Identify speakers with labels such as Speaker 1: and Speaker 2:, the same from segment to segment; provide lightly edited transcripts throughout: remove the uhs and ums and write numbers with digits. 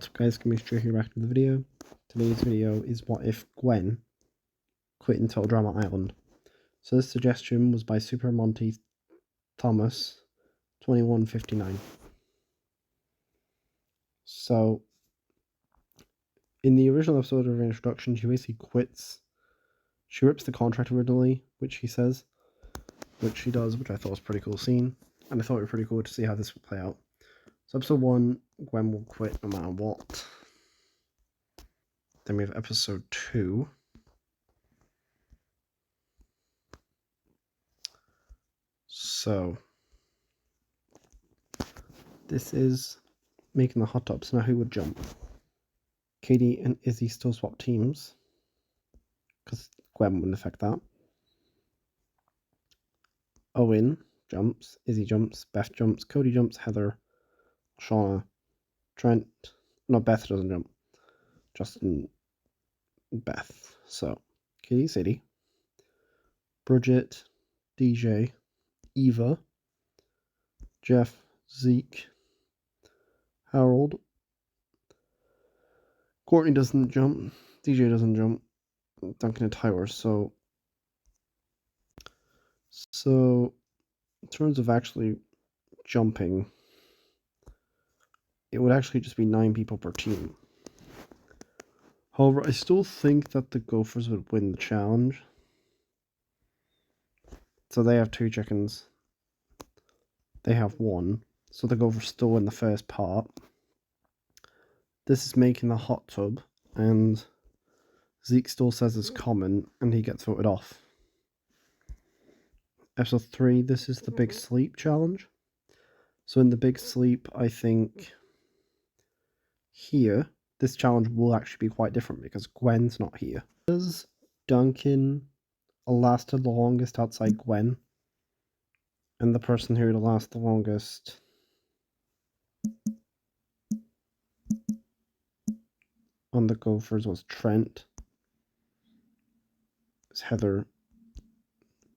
Speaker 1: What's up guys, give me straight here back to the video. Today's video is what if Gwen quit in Total Drama Island. So this suggestion was by Super Monty Thomas 2159. So in the original episode of her introduction, she basically quits. She rips the contract originally, which she says, which she does, which I thought was a pretty cool scene, and I thought it was pretty cool to see how this would play out. So episode 1, Gwen will quit no matter what. Then we have episode 2. So this is making the hot tubs. Now who would jump? Katie and Izzy still swap teams because Gwen wouldn't affect that. Owen jumps, Izzy jumps, Beth jumps, Cody jumps, Heather, Shauna, Trent. No, Beth doesn't jump. Justin, Beth. So Katie, Sadie, Bridget, DJ, Eva, Jeff, Zeke, Harold. Courtney doesn't jump. DJ doesn't jump. Duncan and Tyler. So in terms of actually jumping, it would actually just be 9 people per team. However, I still think that the Gophers would win the challenge. So they have 2 chickens. They have 1. So the Gophers still win the first part. This is making the hot tub, and Zeke still says it's common, and he gets voted off. Episode 3, this is the Big Sleep challenge. So in the Big Sleep, I think here, this challenge will actually be quite different because Gwen's not here. Does Duncan lasted the longest outside Gwen? And the person who would last the longest on the Gophers was Trent. It's Heather.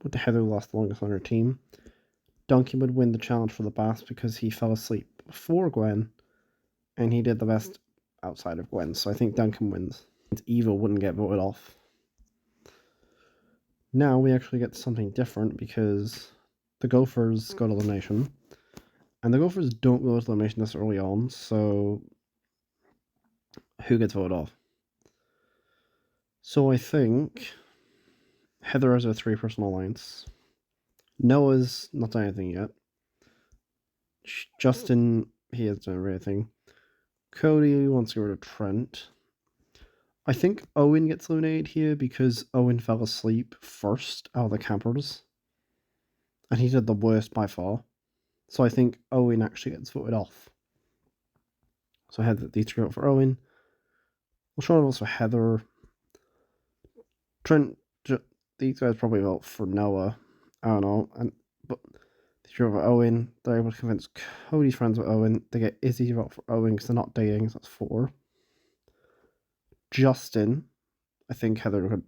Speaker 1: Would Heather last the longest on her team? Duncan would win the challenge for the bath because he fell asleep before Gwen, and he did the best outside of Gwen. So I think Duncan wins. Eva wouldn't get voted off. Now we actually get something different because the Gophers go to elimination, and the Gophers don't go to elimination this early on, so who gets voted off? So I think Heather has a 3-person alliance. Noah's not done anything yet. Justin, he hasn't done anything. Cody wants to get rid of Trent. I think Owen gets eliminated here because Owen fell asleep first out of the campers. And he did the worst by far. So I think Owen actually gets voted off. So I had these 3 vote for Owen. Well, Sean votes for Heather. Trent, these guys probably vote for Noah. I don't know. But they vote for Owen. They're able to convince Cody's friends with Owen. They get Izzy to vote for Owen because they're not dating, so that's 4. Justin. I think Heather could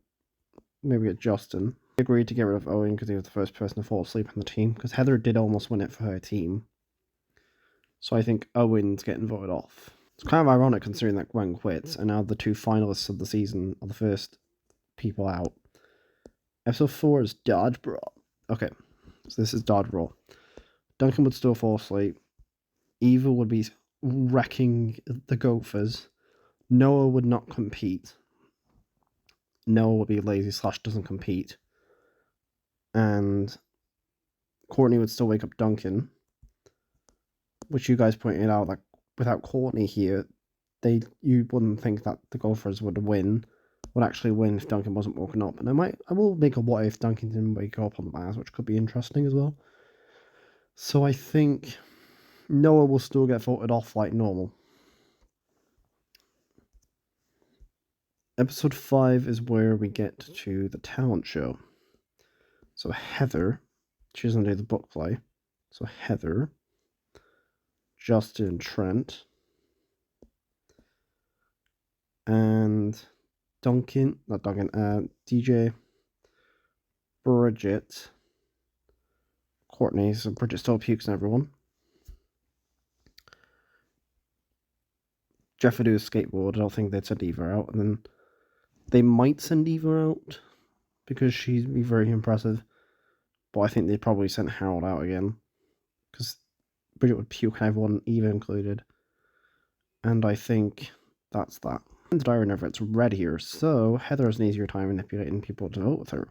Speaker 1: maybe get Justin. They agreed to get rid of Owen because he was the first person to fall asleep on the team, because Heather did almost win it for her team. So I think Owen's getting voted off. It's kind of ironic considering that Gwen quits, and now the 2 finalists of the season are the first people out. Episode 4 is Dodgeball. Okay, so this is Dodgeball. Duncan would still fall asleep. Eva would be wrecking the Gophers. Noah would not compete. Noah would be lazy / doesn't compete. And Courtney would still wake up Duncan, which you guys pointed out, like, without Courtney here, you wouldn't think that the Gophers would actually win if Duncan wasn't woken up. And I will make a what if Duncan didn't wake up on the bars, which could be interesting as well. So I think Noah will still get voted off like normal. Episode 5 is where we get to the talent show. So Heather, she doesn't do the book play. So Heather, Justin, Trent, and DJ, Bridget, Courtney. So Bridget still pukes on everyone. Jeff would do a skateboard. I don't think they'd send Eva out. And then they might send Eva out because she'd be very impressive. But I think they'd probably send Harold out again because Bridget would puke and everyone, Eva included. And I think that's that. And the diary never gets read here, so Heather has an easier time manipulating people to vote with her.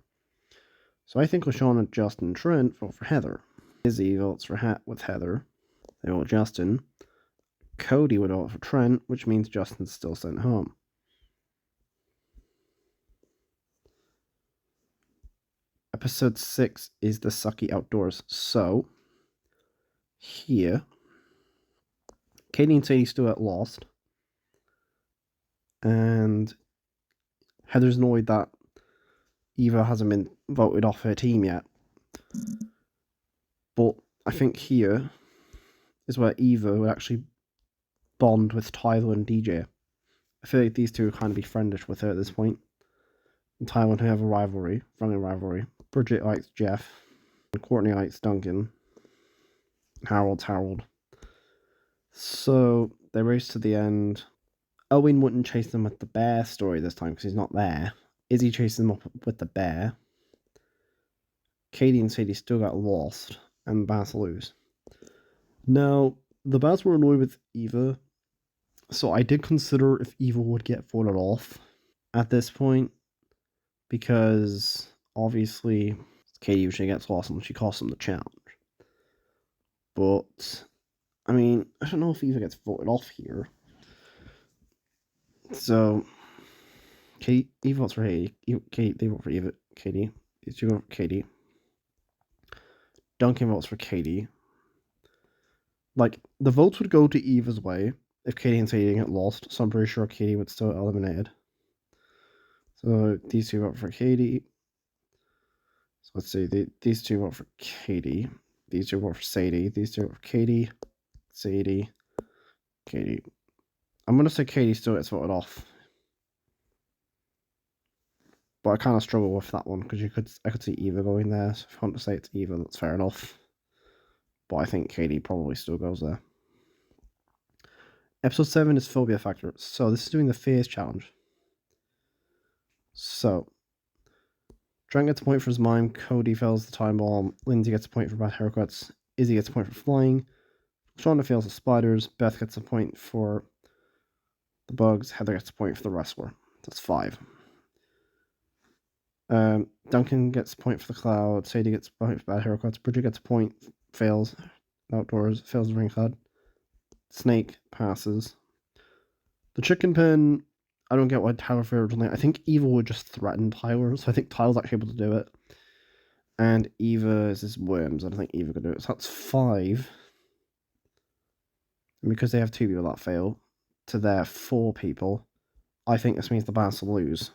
Speaker 1: So I think LaShawn, Justin, and Trent vote for Heather. Izzy votes for with Heather. They vote Justin. Cody would vote for Trent, which means Justin's still sent home. Episode 6 is the sucky outdoors. So, here, Katie and Sadie still at Lost. And Heather's annoyed that Eva hasn't been voted off her team yet. But I think here is where Eva would actually bond with Tyler and DJ. I feel like these two would kind of be friendish with her at this point. And Tyler would have a rivalry, friendly rivalry. Bridget likes Jeff, and Courtney likes Duncan. Harold's Harold. So they race to the end. Owen wouldn't chase them with the bear story this time because he's not there. Izzy chases them up with the bear. Katie and Sadie still got lost, and Baz lose. Now, the Baz were annoyed with Eva, so I did consider if Eva would get voted off at this point, because obviously Katie usually gets lost and she costs them the challenge. But, I mean, I don't know if Eva gets voted off here. So, Eva votes for Katie. They vote for Eva. Katie. These two vote for Katie. Duncan votes for Katie. Like, the votes would go to Eva's way if Katie and Sadie get lost, so I'm pretty sure Katie would still get eliminated. So, these two vote for Katie. So, let's see. These two vote for Katie. These two vote for Sadie. These two vote for Katie. Sadie. Katie. I'm going to say Katie still gets voted off. But I kind of struggle with that one because I could see Eva going there. So if you want to say it's Eva, that's fair enough. But I think Katie probably still goes there. Episode 7 is Phobia Factor. So this is doing the Fears Challenge. So Trent gets a point for his mime. Cody fails the time bomb. Lindsay gets a point for bad haircuts. Izzy gets a point for flying. Shauna fails the spiders. Beth gets a point for the bugs. Heather gets a point for the wrestler. That's 5. Duncan gets a point for the cloud. Sadie gets a point for bad haircuts. Bridget gets a point. Fails outdoors. Fails the ring cloud. Snake passes. The chicken pen, I don't get why Tyler failed something. I think Eva would just threaten Tyler, so I think Tyler's actually able to do it. And Eva is his worms. I don't think Eva could do it. So that's 5. And because they have 2 people that fail, to their 4 people, I think this means the Baz will lose.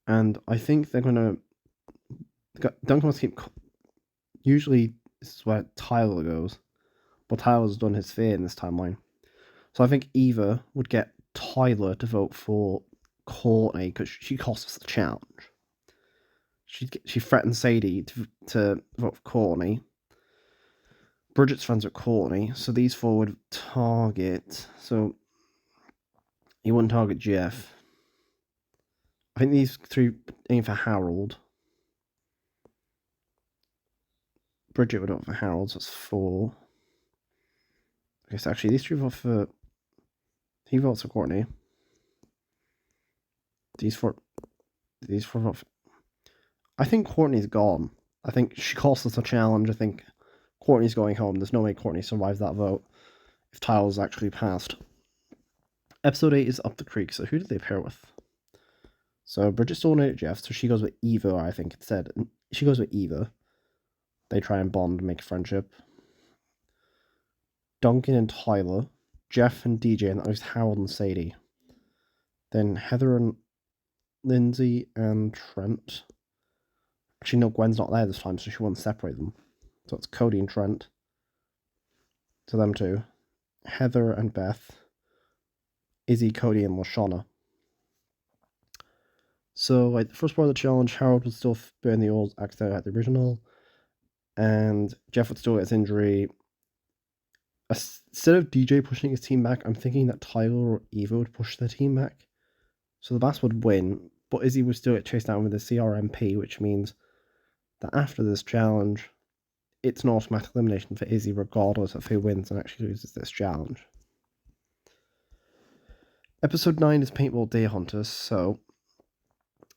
Speaker 1: And I think they're going to... Duncan wants to keep... Usually, this is where Tyler goes. But Tyler's done his fear in this timeline. So I think Eva would get Tyler to vote for Courtney because she costs us the challenge. She threatens Sadie to vote for Courtney. Bridget's friends with Courtney, so these 4 would target. So he wouldn't target Jeff. I think these 3 aim for Harold. Bridget would vote for Harold, so that's 4. Okay, so actually these 3 vote for... He votes for Courtney. These 4 vote for... I think Courtney's gone. I think she cost us a challenge. I think Courtney's going home. There's no way Courtney survives that vote if Tyler's actually passed. Episode 8 is Up the Creek, so who did they pair with? So Bridget's eliminated Jeff, so she goes with Eva, I think instead. She goes with Eva. They try and bond and make a friendship. Duncan and Tyler. Jeff and DJ, and that was Harold and Sadie. Then Heather and Lindsay and Trent. Actually, no, Gwen's not there this time, so she won't separate them. So it's Cody and Trent. To them two. Heather and Beth. Izzy, Cody, and Lashana. So, like, the first part of the challenge, Harold would still burn the old axe at the original. And Jeff would still get his injury. instead of DJ pushing his team back, I'm thinking that Tyler or Eva would push their team back. So the Bass would win, but Izzy would still get chased down with the CRMP, which means that after this challenge, it's an automatic elimination for Izzy regardless of who wins and actually loses this challenge. Episode 9 is Paintball Deer Hunters, so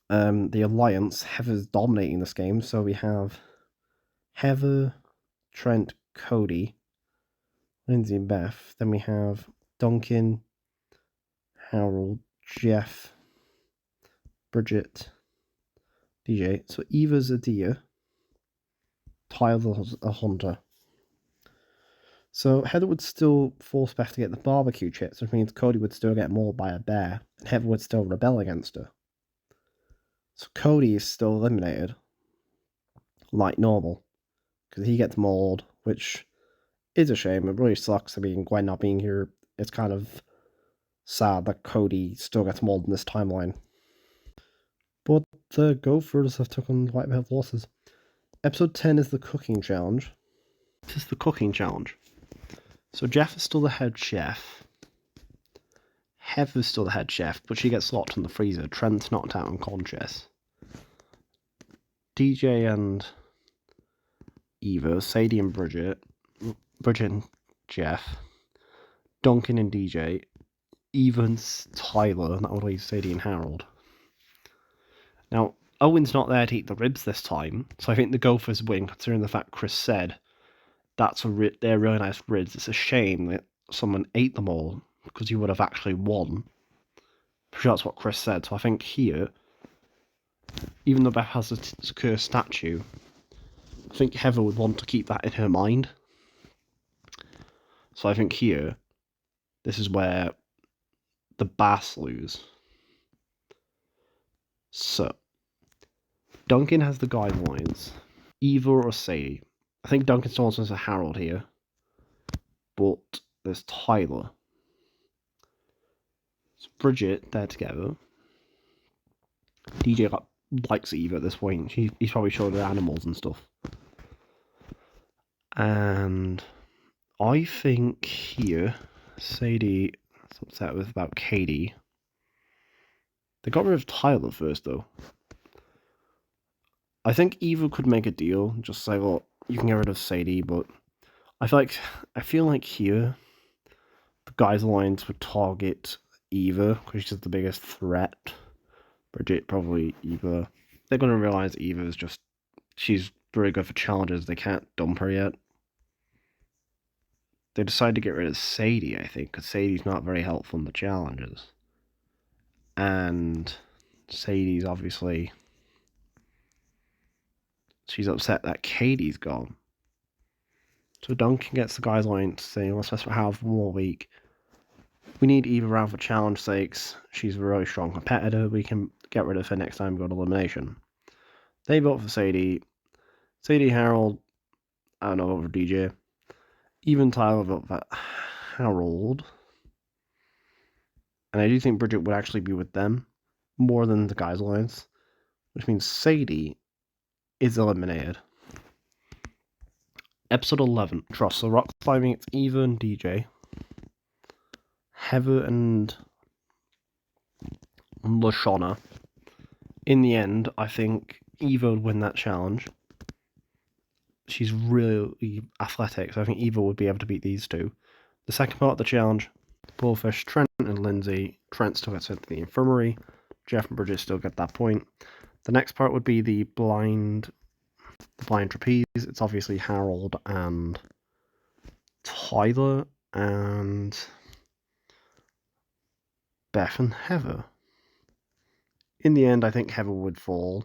Speaker 1: the Alliance, Heather's dominating this game, so we have Heather, Trent, Cody, Lindsay and Beth. Then we have Duncan, Harold, Jeff, Bridget, DJ. So Eva's a deer, Tyler's a hunter. So Heather would still force Beth to get the barbecue chips, which means Cody would still get mauled by a bear, and Heather would still rebel against her. So Cody is still eliminated, like normal, because he gets mauled, which is a shame. It really sucks. I mean, Gwen not being here, it's kind of sad that Cody still gets mauled in this timeline. But the Gophers have taken quite a bit of losses. Episode 10 is the cooking challenge. This is the cooking challenge. So Jeff is still the head chef. Heather's still the head chef, but she gets locked in the freezer. Trent's knocked out unconscious. DJ and Eva, Sadie and Bridget and Jeff, Duncan and DJ, Eva and Tyler, and that would leave Sadie and Harold. Now, Owen's not there to eat the ribs this time, so I think the Gophers win, considering the fact Chris said they're really nice ribs. It's a shame that someone ate them all, because you would have actually won. I'm sure that's what Chris said, so I think here, even though Beth has a cursed statue, I think Heather would want to keep that in her mind. So I think here, this is where the Bass lose. So, Duncan has the guidelines. Eva or Sadie. I think Duncan still wants a Harold here. But there's Tyler. It's Bridget, they're together. DJ likes Eva at this point. He's probably showed her animals and stuff. And I think here, Sadie is upset with about Katie. They got rid of Tyler first, though. I think Eva could make a deal, just say, well, you can get rid of Sadie, but I feel like here, the Guys Alliance would target Eva, because she's the biggest threat. Bridget, probably Eva. They're going to realize Eva is she's very good for challenges, they can't dump her yet. They decide to get rid of Sadie, I think, because Sadie's not very helpful in the challenges. And Sadie's obviously... she's upset that Katie's gone. So Duncan gets the Guys Alliance saying, let's have one more week. We need Eva around for challenge sakes. She's a really strong competitor. We can get rid of her next time we go to elimination. They vote for Sadie. Sadie, Harold, I don't know, over DJ. Even Tyler vote for Harold. And I do think Bridget would actually be with them more than the Guys Alliance, which means Sadie is eliminated. Episode 11, Trust. So rock climbing, it's Eva and DJ. Heather and Lashana. In the end, I think Eva would win that challenge. She's really athletic, so I think Eva would be able to beat these two. The second part of the challenge, Bullfish, Trent and Lindsay. Trent still gets into the infirmary. Jeff and Bridget still get that point. The next part would be the blind trapeze. It's obviously Harold and Tyler and Beth and Heather. In the end, I think Heather would fall,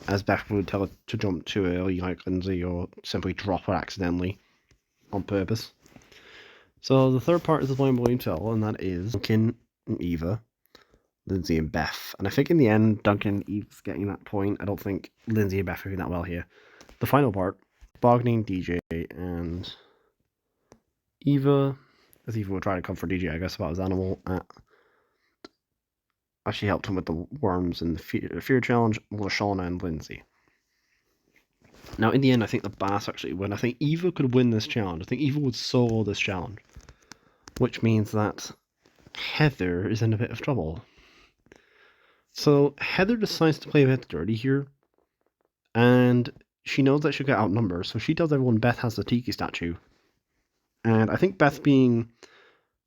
Speaker 1: as Beth would tell her to jump too early like Lindsay, or simply drop her accidentally on purpose. So the third part is the blind balloon tell, and that is Duncan and Eva, Lindsay and Beth. And I think in the end, Duncan and Eve's getting that point. I don't think Lindsay and Beth are doing that well here. The final part, bargaining DJ and Eva, as Eva would try to comfort DJ, I guess, about his animal. Actually helped him with the worms in the fear challenge, Lashana and Lindsay. Now, in the end, I think the Bass actually win. I think Eva could win this challenge. I think Eva would solo this challenge. Which means that Heather is in a bit of trouble. So Heather decides to play a bit dirty here. And she knows that she'll get outnumbered. So she tells everyone Beth has the Tiki statue. And I think Beth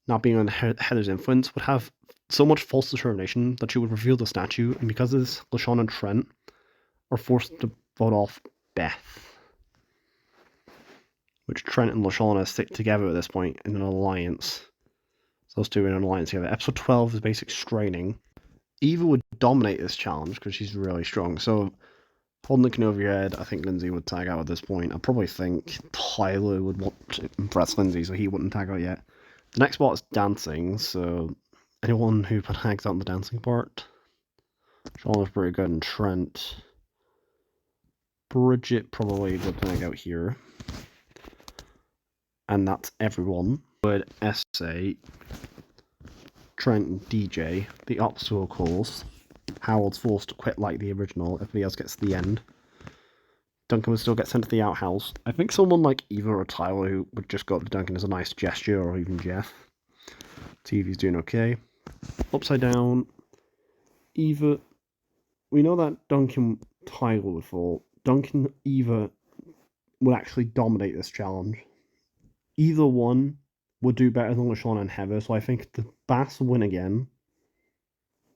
Speaker 1: not being on Heather's influence would have so much false determination that she would reveal the statue. And because of this, LaShawn and Trent are forced to vote off Beth. Which Trent and LaShawn stick together at this point in an alliance. So those two are in an alliance together. Episode 12 is basic straining. Eva would dominate this challenge because she's really strong. So, holding the canoe over your head, I think Lindsay would tag out at this point. I probably think Tyler would want to impress Lindsay, so he wouldn't tag out yet. The next spot is dancing, so anyone who tags out in the dancing part. Sean is pretty good, and Trent. Bridget probably would tag out here. And that's everyone. Would essay Trent and DJ, the obstacle course. Harold's forced to quit like the original. Everybody else gets to the end. Duncan would still get sent to the outhouse. I think someone like Eva or Tyler who would just go up to Duncan as a nice gesture, or even Jeff. See if he's doing okay. Upside down. Eva. We know that Duncan Tyler would fall. Duncan Eva would actually dominate this challenge. Either one would do better than LaShawn and Heather, so I think the Bass will win again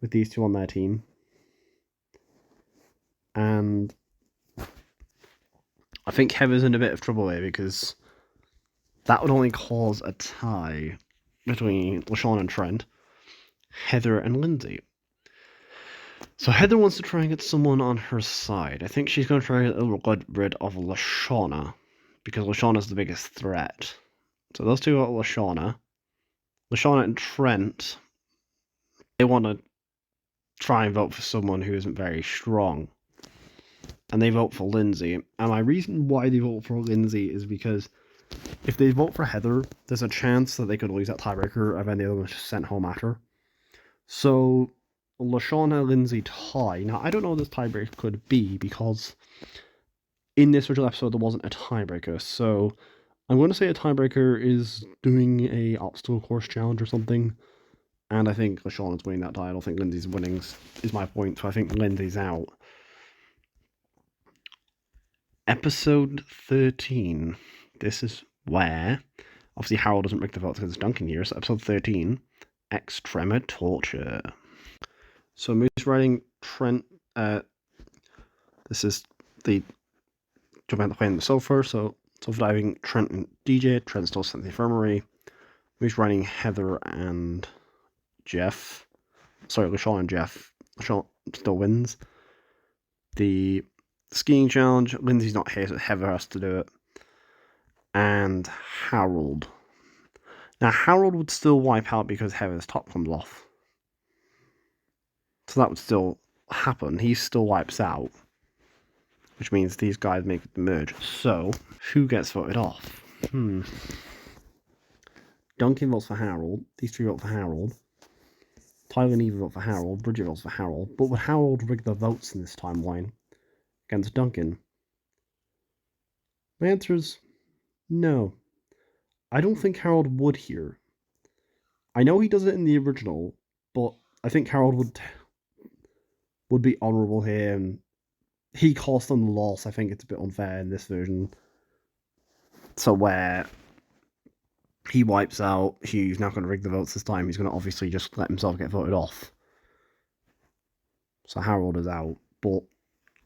Speaker 1: with these two on their team. And I think Heather's in a bit of trouble here because that would only cause a tie between LaShawn and Trent, Heather and Lindsay. So Heather wants to try and get someone on her side. I think she's going to try to get rid of LaShawna because LaShawna's the biggest threat. So those two are LaShawna. LaShawna and Trent, they want to try and vote for someone who isn't very strong. And they vote for Lindsay. And my reason why they vote for Lindsay is because if they vote for Heather, there's a chance that they could lose that tiebreaker and then the other one's just sent home after. So, LaShawna Lindsay tie. Now, I don't know what this tiebreaker could be because in this original episode there wasn't a tiebreaker. So, I'm going to say a tiebreaker is doing a obstacle course challenge or something. And I think LaShawna's winning that tie. I don't think Lindsay's winning, is my point. So I think Lindsay's out. Episode 13. This is where, obviously Harold doesn't rig the votes because it's Duncan here. So episode 13, Extrema Torture. So Moose riding Trent. This is the jumping out the plane in the sulfur. So sulfur diving Trent and DJ. Trent still sent to the infirmary. Moose riding Heather and Jeff. Sorry, LaShawn and Jeff. LaShawn still wins. The skiing challenge. Lindsay's not here, so Heather has to do it. And Harold. Now, Harold would still wipe out because Heather's top comes off. So that would still happen. He still wipes out. Which means these guys make the merge. So, who gets voted off? Duncan votes for Harold. These three vote for Harold. Tyler and Eva vote for Harold. Bridget votes for Harold. But would Harold rig the votes in this timeline against Duncan? My answer is no. I don't think Harold would here. I know he does it in the original, but I think Harold would be honourable here, and he cost them the loss. I think it's a bit unfair in this version. So where he wipes out, he's not going to rig the votes this time. He's going to obviously just let himself get voted off. So Harold is out, but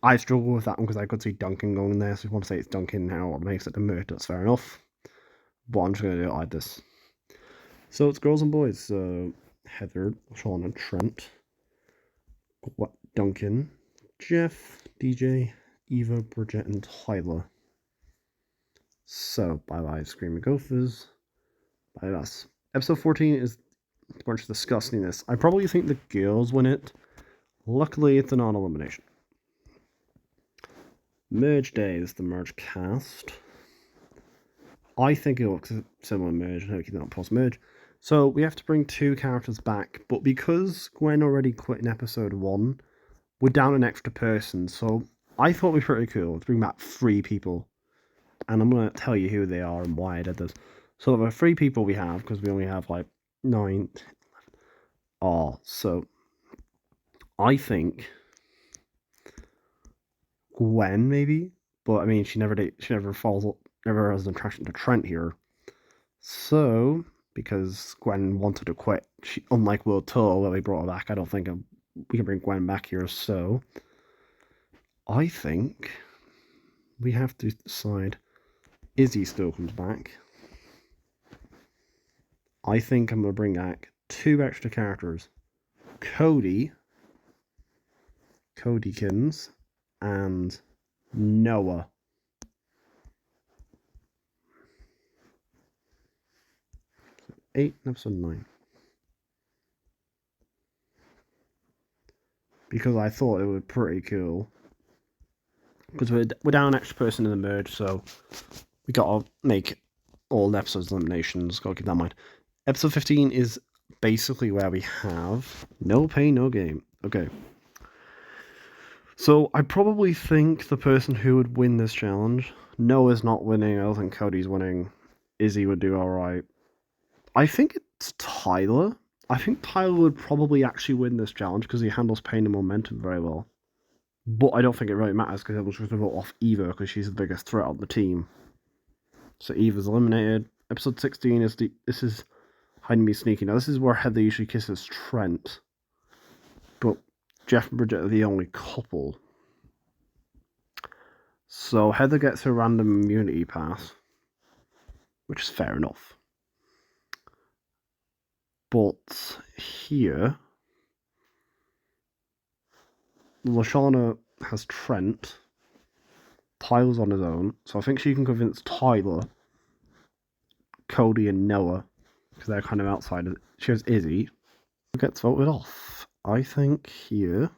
Speaker 1: I struggle with that one because I could see Duncan going there. So if you want to say it's Duncan, Harold makes it a merge. That's fair enough. But I'm just going to do it like this. So it's girls and boys. So Heather, Sean, and Trent. Duncan, Jeff, DJ, Eva, Bridget, and Tyler. So bye-bye, Screaming Gophers. Bye us. Episode 14 is a bunch of disgustingness. I probably think the girls win it. Luckily, it's a non-elimination. Merge Day is the merge cast. I think it looks similar to merge. No, keep that post-merge. So we have to bring two characters back, but because Gwen already quit in episode 1, we're down an extra person. So I thought it was pretty cool to bring back 3 people. And I'm going to tell you who they are and why I did this. So the 3 people we have, because we only have like 9, are, so I think Gwen maybe, but I mean she never never has an attraction to Trent here. So because Gwen wanted to quit, unlike World Tour where they brought her back, I don't think we can bring Gwen back here. So I think we have to decide. Izzy still comes back. I think I'm going to bring back 2 extra characters. Codykins, and Noah. 8 episode 9. Because I thought it would be pretty cool. Because we're down an extra person in the merge, so we gotta make all episodes eliminations. Gotta keep that in mind. Episode 15 is basically where we have no pain, no gain. Okay. So I probably think the person who would win this challenge, Noah's not winning. I don't think Cody's winning. Izzy would do alright. I think it's Tyler. I think Tyler would probably actually win this challenge because he handles pain and momentum very well. But I don't think it really matters because everyone's going to vote off Eva because she's the biggest threat on the team. So Eva's eliminated. Episode 16 is this is hiding me sneaky. Now this is where Heather usually kisses Trent. But Jeff and Bridget are the only couple. So Heather gets her random immunity pass, which is fair enough. But here, Lashana has Trent. Tyler's on his own, so I think she can convince Tyler, Cody, and Noah, because they're kind of outside of it. She has Izzy, who gets voted off. I think here,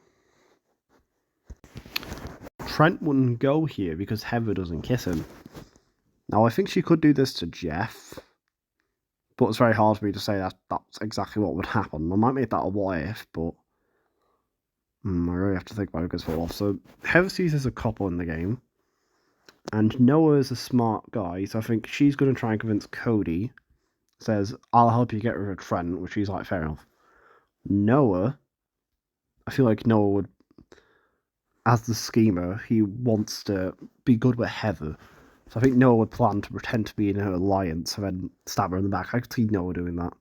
Speaker 1: Trent wouldn't go here because Heather doesn't kiss him. Now, I think she could do this to Jeff, but it's very hard for me to say that that's exactly what would happen. I might make that a what if, but I really have to think about who gets voted off. So, Heather sees as a couple in the game. And Noah is a smart guy, so I think she's going to try and convince Cody. Says, I'll help you get rid of Trent, which he's like, fair enough. Noah, I feel like Noah would, as the schemer, he wants to be good with Heather. So I think Noah would plan to pretend to be in her alliance and then stab her in the back. I could see Noah doing that.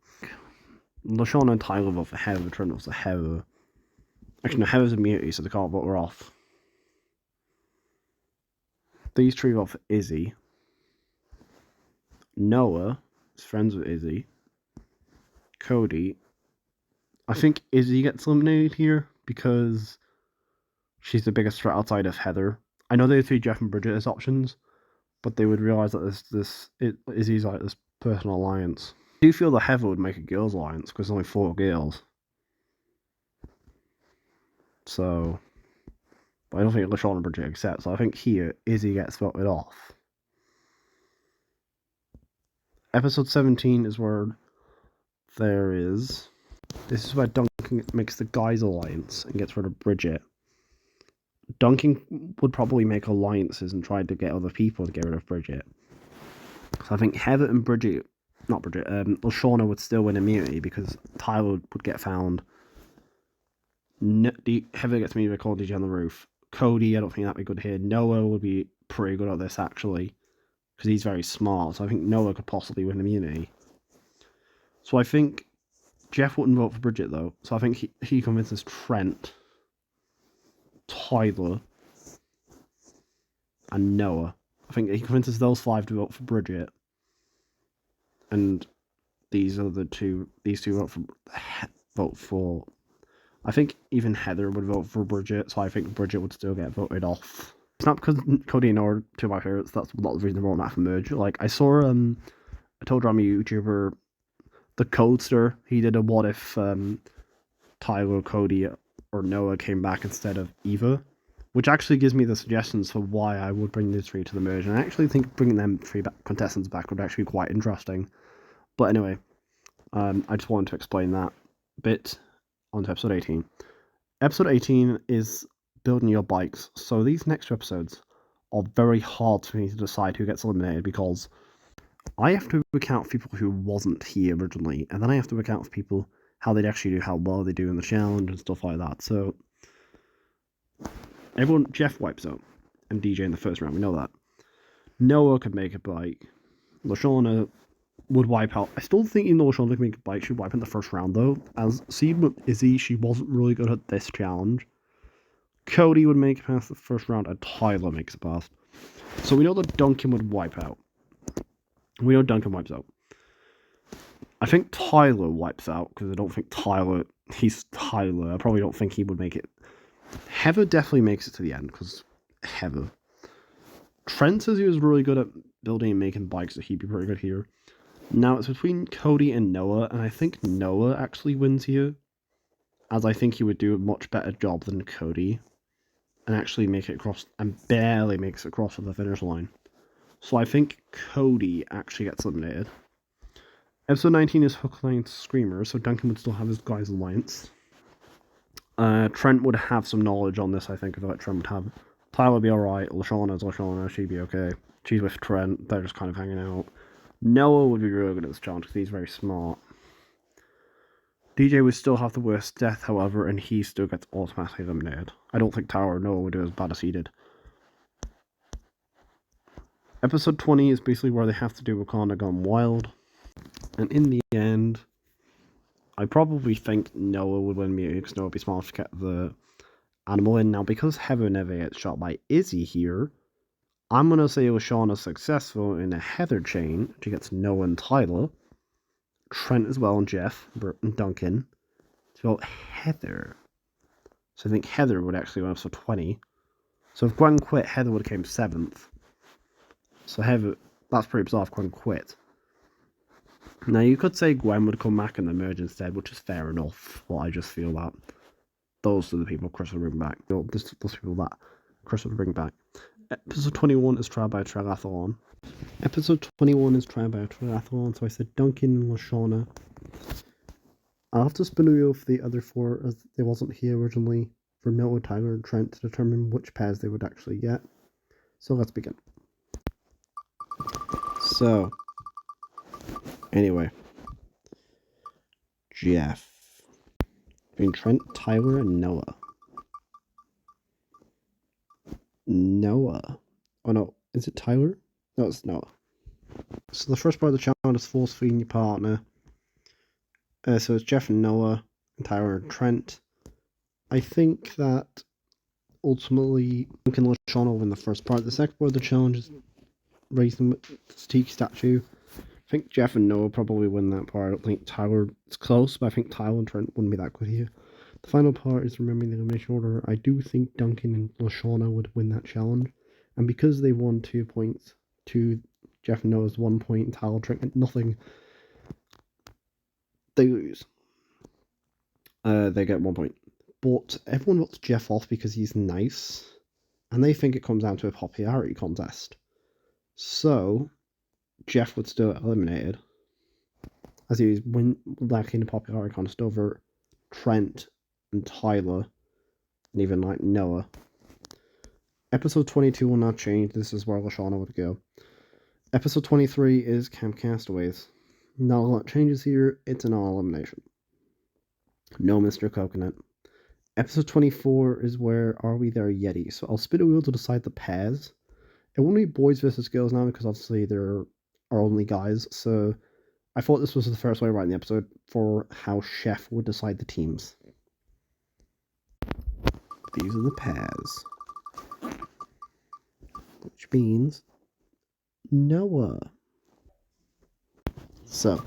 Speaker 1: LaShawn and Tyler vote for Heather, Trent votes for Heather. Actually, no, Heather's immunity, so they can't vote her off. These 3 vote for Izzy. Noah is friends with Izzy. Cody. I think Izzy gets eliminated here because she's the biggest threat outside of Heather. I know they see Jeff and Bridget as options, but they would realise that Izzy's like this personal alliance. I do feel that Heather would make a girls' alliance because there's only 4 girls. So, but I don't think LaShawn and Bridget accept. So I think here Izzy gets voted off. Episode 17 is where this is where Duncan makes the guys' alliance and gets rid of Bridget. Duncan would probably make alliances and try to get other people to get rid of Bridget. So I think Heather and Lashana would still win immunity because Tyler would get found. Heather gets me called DJ on the roof. Cody, I don't think that'd be good here. Noah would be pretty good at this actually because he's very smart. So I think Noah could possibly win immunity. So I think Jeff wouldn't vote for Bridget though. So I think he convinces Trent, Tyler, and Noah. I think he convinces those 5 to vote for Bridget. And these 2 vote for. I think even Heather would vote for Bridget, so I think Bridget would still get voted off. It's not because Cody and Noah are 2 of my favorites. That's a lot of the reason they're all not for merge. Like I saw I told I'm a YouTuber, the Codester. He did a what if Tyler, Cody, or Noah came back instead of Eva, which actually gives me the suggestions for why I would bring these 3 to the merge. And I actually think bringing them 3 contestants back would actually be quite interesting. But anyway, I just wanted to explain that bit. On to episode 18. Episode 18 is building your bikes. So these next 2 episodes are very hard for me to decide who gets eliminated because I have to account for people who wasn't here originally, and then I have to account for people how they'd actually do, how well they do in the challenge and stuff like that. So everyone, Jeff wipes out, and DJ in the first round, we know that. Noah could make a bike. Lashana would wipe out. I still think even though Lashana could make a bike, she'd wipe in the first round though. As seen with Izzy, she wasn't really good at this challenge. Cody would make it past the first round, and Tyler makes it past. So we know that Duncan would wipe out. We know Duncan wipes out. I think Tyler wipes out, because I don't think he's Tyler. I probably don't think he would make it. Heather definitely makes it to the end, because Heather. Trent says he was really good at building and making bikes, so he'd be pretty good here. Now it's between Cody and Noah, and I think Noah actually wins here, as I think he would do a much better job than Cody, and actually make it across, and barely makes it across to the finish line. So I think Cody actually gets eliminated. Episode 19 is Hook, Line, Screamer, so Duncan would still have his guys' alliance. Trent would have some knowledge on this, I think. I feel like Trent would have. Tyler would be alright. Lashana's Lashana, she'd be okay. She's with Trent, they're just kind of hanging out. Noah would be really good at this challenge because he's very smart. DJ would still have the worst death, however, and he still gets automatically eliminated. I don't think Tyler or Noah would do as bad as he did. Episode 20 is basically where they have to do Wakanda Gone Wild. And in the end, I probably think Noah would win me because Noah would be smart enough to get the animal in. Now, because Heather never gets shot by Izzy here, I'm going to say Lashana successful in a Heather chain. She gets Noah and Tyler. Trent as well, and Jeff, Bert, and Duncan. So Heather. So I think Heather would actually win episode 20. So if Gwen quit, Heather would have came 7th. So Heather, that's pretty bizarre if Gwen quit. Now you could say Gwen would come back and emerge instead, which is fair enough, but I just feel that those are the people Chris would bring back. Those people that Chris would bring back. Episode 21 is Trial by Triathlon. Episode 21 is Trial by Triathlon, so I said Duncan and Lashana. I'll have to spin a wheel for the other 4 as they wasn't here originally for Noah, Tyler, and Trent to determine which pairs they would actually get. So let's begin. So, anyway, Jeff. Between Trent, Tyler, and Noah. Noah. Oh no, is it Tyler? No, it's Noah. So the first part of the challenge is force feeding your partner. So it's Jeff and Noah, and Tyler and Trent. I think that ultimately Duncan and Lashana will win the first part. The second part of the challenge is raising the Tiki statue. I think Jeff and Noah probably win that part. I don't think Tyler, it's close, but I think Tyler and Trent wouldn't be that good here. The final part is remembering the elimination order. I do think Duncan and Lashana would win that challenge. And because they won 2 points to Jeff and Noah's 1 point, and Tyler Trent nothing, they lose. They get 1 point. But everyone votes Jeff off because he's nice. And they think it comes down to a popularity contest. So, Jeff would still get eliminated, as he was lacking the popularity contest over Trent and Tyler, and even like Noah. Episode 22 will not change. This is where Lashana would go. Episode 23 is Camp Castaways. Not a lot changes here. It's an all elimination. No Mr. Coconut. Episode 24 is where Are We There Yeti? So I'll spin a wheel to decide the pairs. It won't be boys versus girls now because obviously there are only guys. So I thought this was the first way right in the episode for how Chef would decide the teams. These are the pairs. Which means Noah. So,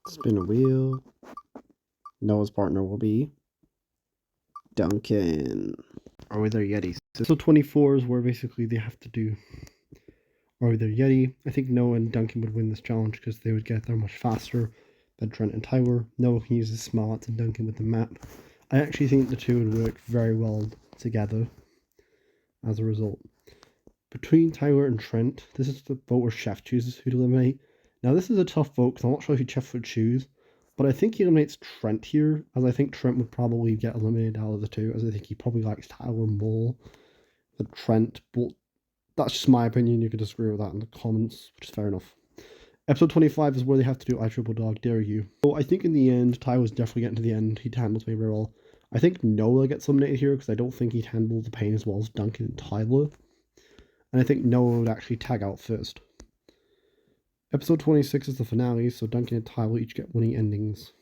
Speaker 1: spin a wheel. Noah's partner will be Duncan. Are We There Yeti? So 24 is where basically they have to do Are We There Yeti. I think Noah and Duncan would win this challenge because they would get there much faster than Trent and Tyler. Noah can use his smarts and Duncan with the map. I actually think the two would work very well together as a result. Between Tyler and Trent, this is the vote where Chef chooses who to eliminate. Now this is a tough vote because I'm not sure who Chef would choose. But I think he eliminates Trent here, as I think Trent would probably get eliminated out of the two, as I think he probably likes Tyler more than Trent. But that's just my opinion. You can disagree with that in the comments, which is fair enough. Episode 25 is where they have to do I Triple Dog Dare You. So I think in the end, Tyler's definitely getting to the end. He handles me very well. I think Noah gets eliminated here because I don't think he'd handle the pain as well as Duncan and Tyler. And I think Noah would actually tag out first. Episode 26 is the finale, so Duncan and Tyler each get winning endings.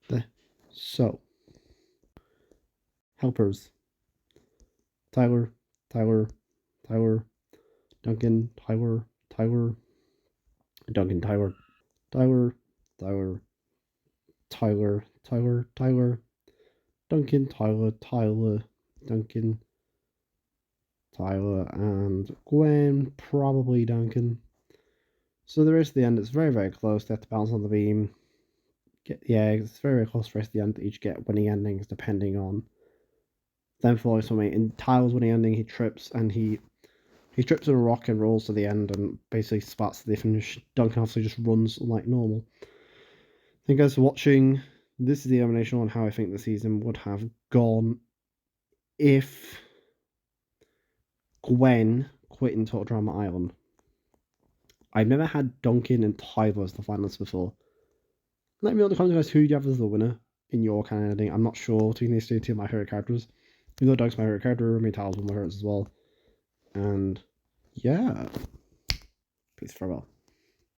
Speaker 1: There. So, helpers. Tyler, Tyler, Tyler, Duncan, Tyler, Tyler, Duncan, Tyler, Tyler, Tyler, Tyler, Tyler, Tyler, Duncan, Tyler, Tyler, Duncan, Tyler, and Gwen, probably Duncan. So the rest of the end is very, very close. They have to bounce on the beam. Yeah, it's very, very close to the rest of the end. They each get winning endings depending on them falling somewhere. In Tyler's winning ending, he trips and he trips in a rock and rolls to the end and basically spats the finish. Duncan obviously just runs like normal. Thank you guys for watching. This is the elimination on how I think the season would have gone if Gwen quit in Total Drama Island. I've never had Duncan and Tyler as the finalists before. Let me know in the comments, guys, who you have as the winner in your kind of ending. I'm not sure between these two of my favorite characters. Even though Doug's my favorite character, I mean, Tyler's one of my favorites as well. And yeah, peace, farewell.